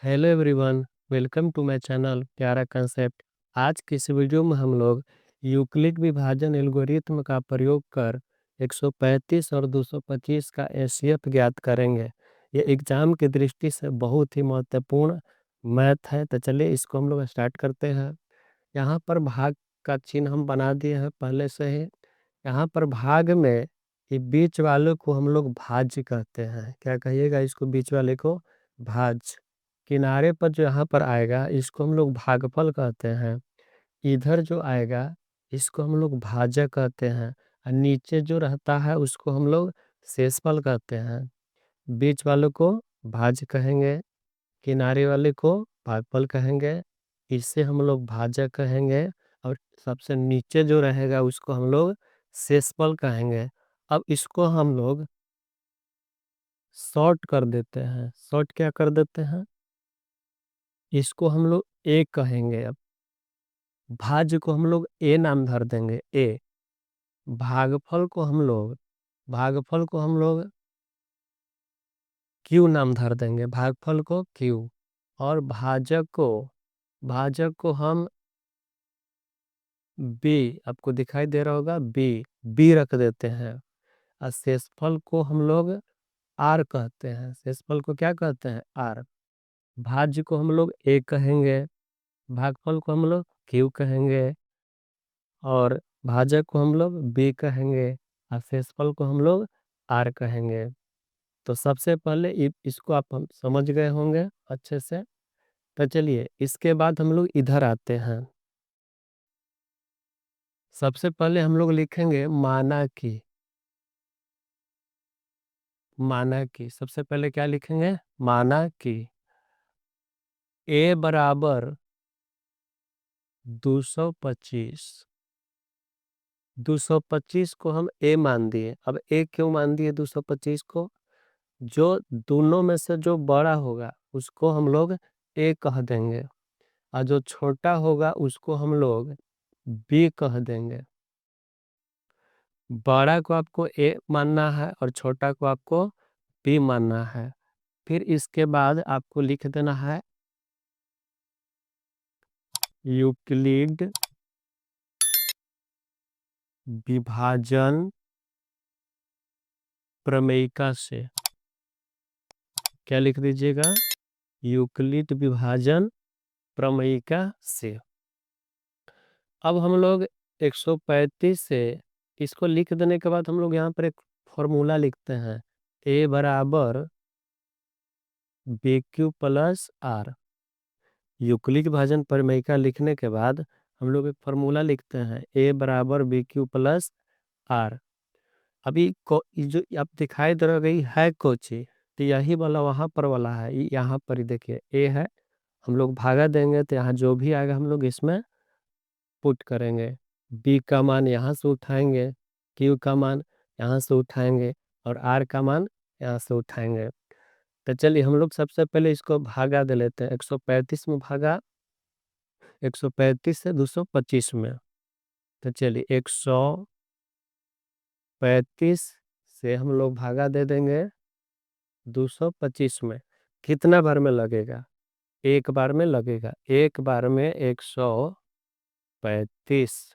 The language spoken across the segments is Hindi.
Hello everyone. Welcome to my channel प्यारा कंसेप्ट। आज की इस वीडियो में हम लोग यूक्लिड विभाजन एल्गोरिथ्म का प्रयोग कर 135 और 225 का एचसीएफ ज्ञात करेंगे। ये एग्जाम की दृष्टि से बहुत ही महत्वपूर्ण मैथ है। तो चलिए इसको हम लोग स्टार्ट करते हैं। यहाँ पर भाग का चिन्ह हम बना दिए हैं पहले से ही। यहाँ पर भाग में ये बीच वाले को हम लोग भाज्य कहते हैं। क्या कहिएगा इसको? बीच वाले को भाज्य। किनारे पर जो यहाँ पर आएगा इसको हम लोग भागफल कहते हैं। इधर जो आएगा इसको हम लोग भाजक कहते हैं। और नीचे जो रहता है उसको हम लोग शेषफल कहते हैं। बीच वाले को भाज्य कहेंगे, किनारे वाले को भागफल कहेंगे, इससे हम लोग भाजक कहेंगे। और सबसे नीचे जो रहेगा उसको हम लोग शेषफल कहेंगे। अब इसको हम लोग शॉर्ट कर देते हैं। शॉर्ट क्या कर देते हैं? इसको हम लोग ए कहेंगे। अब भाज्य को हम लोग ए नाम धर देंगे, ए। भागफल को हम लोग क्यू नाम धर देंगे, भागफल को क्यू। और भाजक को हम बी, आपको दिखाई दे रहा होगा, बी बी रख देते हैं। और शेषफल को हम लोग आर कहते हैं। शेषफल को क्या कहते हैं? आर। भाज्य को हम लोग ए कहेंगे, भागफल को हम लोग क्यू कहेंगे, और भाजक को हम लोग बी कहेंगे, और शेषफल को हम लोग आर कहेंगे। तो सबसे पहले इसको आप हम समझ गए होंगे अच्छे से। तो चलिए इसके बाद हम लोग इधर आते हैं। सबसे पहले हम लोग लिखेंगे माना की। सबसे पहले क्या लिखेंगे? माना की ए बराबर 225। 225 को हम ए मान दिए। अब ए क्यों मान दिए 225 को? जो दोनों में से जो बड़ा होगा उसको हम लोग ए कह देंगे, और जो छोटा होगा उसको हम लोग बी कह देंगे। बड़ा को आपको ए मानना है और छोटा को आपको बी मानना है। फिर इसके बाद आपको लिख देना है यूक्लिड विभाजन प्रमेयिका से। क्या लिख दीजिएगा? यूक्लिड विभाजन प्रमेयिका से। अब हम लोग 135 से इसको लिख देने के बाद हम लोग यहाँ पर एक फॉर्मूला लिखते हैं, ए बराबर B Q plus R. Euclid विभाजन प्रमेयिका लिखने के बाद हम लोग एक फॉर्मूला लिखते हैं, ए बराबर बी क्यू प्लस आर। अभी ये जो आप दिखाई दे रही है कोची, तो यही वाला वहाँ पर वाला है। यहाँ पर ही देखिए ए है, हम लोग भागा देंगे तो यहाँ जो भी आएगा हम लोग इसमें पुट करेंगे। बी का मान यहाँ से उठाएंगे, क्यू का मान यहाँ से उठाएंगे, और आर का मान यहाँ से उठाएंगे। तो चलिए हम लोग सबसे पहले इसको भागा दे लेते हैं। 135 में भागा, 135 से 225 में। तो चलिए 135 से हम लोग भागा दे देंगे 225 में। कितना बार में लगेगा? एक बार में लगेगा। एक बार में 135।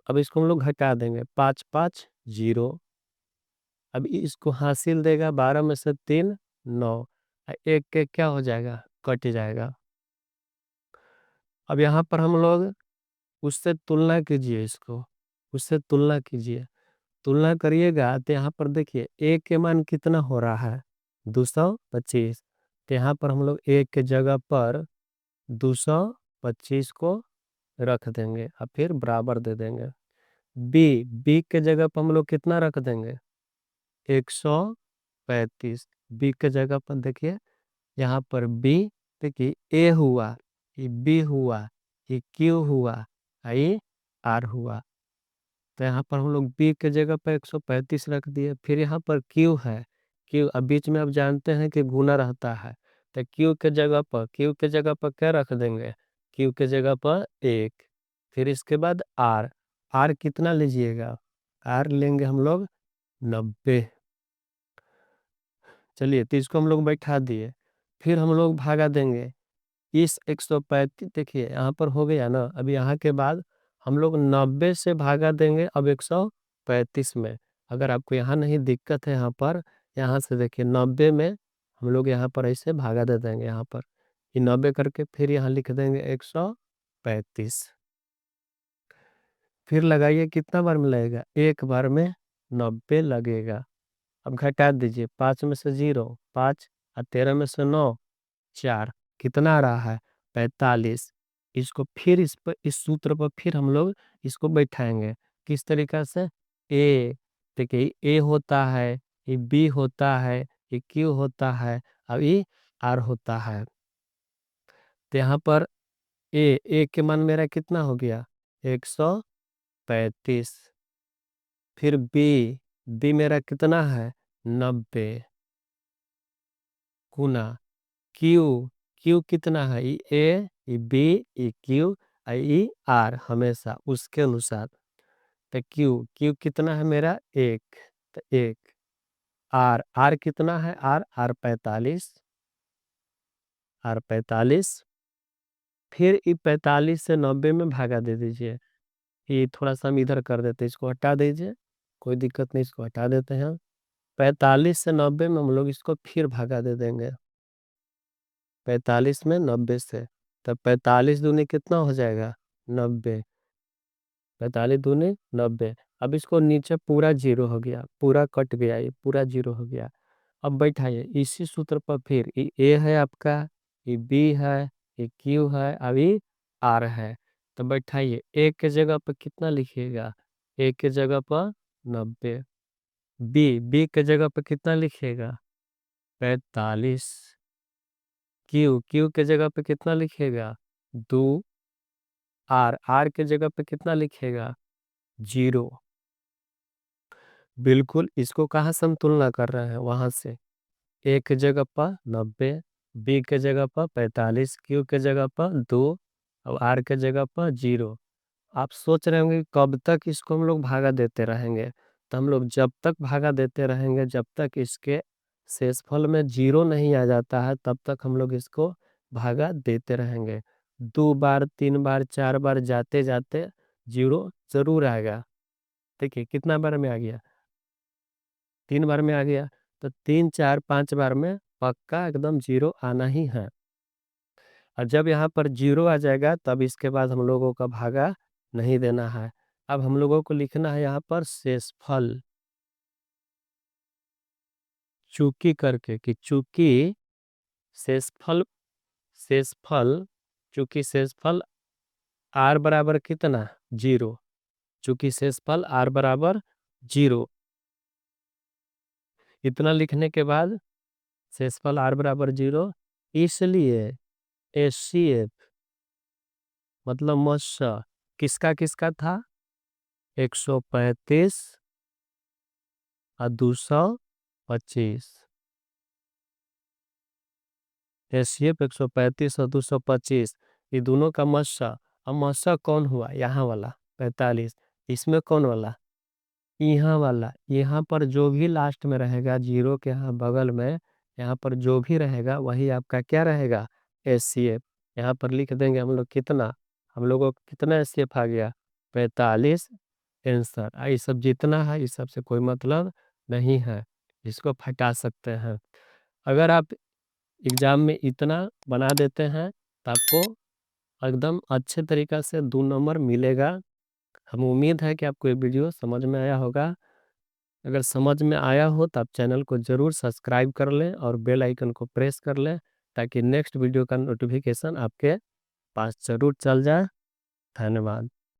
अब इसको हम लोग घटा देंगे, 5 5 0। अब इसको हासिल देगा 12 में से 3 9। एक के क्या हो जाएगा? कट जाएगा। अब यहाँ पर हम लोग उससे तुलना कीजिए, इसको उससे तुलना कीजिए। तुलना करिएगा तो यहाँ पर देखिए ए के मान कितना हो रहा है? 225। तो यहाँ पर हम लोग ए के जगह पर 225 को रख देंगे और फिर बराबर दे देंगे। बी बी के जगह पर हम लोग कितना रख देंगे? 135। बी के जगह पर देखिए यहाँ पर बी, देखिए ए हुआ, ये बी हुआ, ये क्यू हुआ, ये आर हुआ। तो यहाँ पर हम लोग बी के जगह पर 135 रख दिए। फिर यहाँ पर क्यू है, क्यू अब बीच में आप जानते हैं कि गुना रहता है। तो क्यू के जगह पर क्या रख देंगे? क्यू के जगह पर 1। फिर इसके बाद आर। आर कितना लीजिएगा? आर लेंगे हम लोग 90। चलिए तो इसको हम लोग बैठा दिए। फिर हम लोग भागा देंगे इस 135। देखिए यहाँ पर हो गया ना। अभी यहाँ के बाद हम लोग 90 से भागा देंगे अब 135 में। अगर आपको यहाँ नहीं दिक्कत है, यहाँ से देखिए 90 में हम लोग यहाँ पर ऐसे भागा दे देंगे। यहाँ पर ये 90 करके फिर यहाँ लिख देंगे 135। फिर लगाइए, कितना बार में लगेगा? एक बार में 90 लगेगा। अब घटा दीजिए, 5 में से 0 5 और 13 में से 9 4, कितना आ रहा है? 45। इसको फिर इस सूत्र पर फिर हम लोग इसको बैठाएंगे। किस तरीका से? ए, देखिए ए होता है, ये बी होता है, ये क्यू होता है, अब ये आर होता है। तो यहाँ पर ए के मान मेरा कितना हो गया? 135। फिर बी मेरा कितना है? 90 गुना क्यू, क्यू कितना है? E A, E B, E Q, E R, हमेशा उसके अनुसार। तो क्यू कितना है मेरा? एक। तो एक। आर कितना है? आर 45। आर 45। फिर ये 45 से 90 में भागा दे दीजिए। ये थोड़ा सा हम इधर कर देते हैं, इसको हटा दीजिए, कोई दिक्कत नहीं, इसको हटा देते हैं। 45 से 90 में हम लोग इसको फिर भागा दे देंगे। 45 में 90 से, तब 45 दूनी कितना हो जाएगा? 90। 45 दूनी 90। अब इसको नीचे पूरा 0 हो गया, पूरा कट गया, ये पूरा 0 हो गया। अब बैठाइए इसी सूत्र पर, फिर ये ए है आपका, ये बी है, ये क्यू है, अभी आर है। तो बैठाइए, ए के जगह पर कितना लिखिएगा? ए के जगह पर 90। बी के जगह पर कितना लिखिएगा? 45। क्यू के जगह पे कितना लिखेगा? 2। आर के जगह पे कितना लिखेगा? 0। बिल्कुल, इसको कहाँ से हम तुलना कर रहे हैं? वहां से। ए के जगह पर 90, बी के जगह पर 45, क्यू के जगह पर 2 और आर के जगह पर 0। आप सोच रहे होंगे कि कब तक इसको हम लोग भागा देते रहेंगे? तो हम लोग जब तक भागा देते रहेंगे, जब तक इसके शेषफल में 0 नहीं आ जाता है, तब तक हम लोग इसको भागा देते रहेंगे। 2 बार 3 बार 4 बार जाते जाते 0 जरूर आएगा। देखिए कितना बार में आ गया? 3 बार में आ गया। तो 3 4 5 बार में पक्का एकदम 0 आना ही है। और जब यहाँ पर 0 आ जाएगा, तब इसके बाद हम लोगों का भागा नहीं देना है। अब हम लोगों को लिखना है यहाँ पर शेषफल, चूकी करके, कि चूकी शेषफल, शेषफल चूंकि शेषफल आर बराबर कितना? 0। चूंकि शेषफल आर बराबर 0, इतना लिखने के बाद शेषफल आर बराबर 0, इसलिए एचसीएफ मतलब मस्सा किसका किसका था? 135 और 225। एचसीएफ 135 और 225, ये दोनों का मस्सा। अब मस्सा कौन हुआ? यहाँ वाला 45। इसमें कौन वाला? यहाँ वाला। यहाँ पर जो भी लास्ट में रहेगा 0 के यहाँ बगल में, यहाँ पर जो भी रहेगा वही आपका क्या रहेगा? एचसीएफ। यहाँ पर लिख देंगे हम लोग कितना, हम लोगों को कितना एचसीएफ आ गया? 45 आंसर। ये सब जितना है, इस सब से कोई मतलब नहीं है, इसको हटा सकते हैं। अगर आप एग्जाम में इतना बना देते हैं तो आपको एकदम अच्छे तरीका से 2 नंबर मिलेगा। हम उम्मीद है कि आपको ये वीडियो समझ में आया होगा। अगर समझ में आया हो तो आप चैनल को ज़रूर सब्सक्राइब कर लें और बेल आइकन को प्रेस कर लें, ताकि नेक्स्ट वीडियो का नोटिफिकेशन आपके पास ज़रूर चल जाए। धन्यवाद।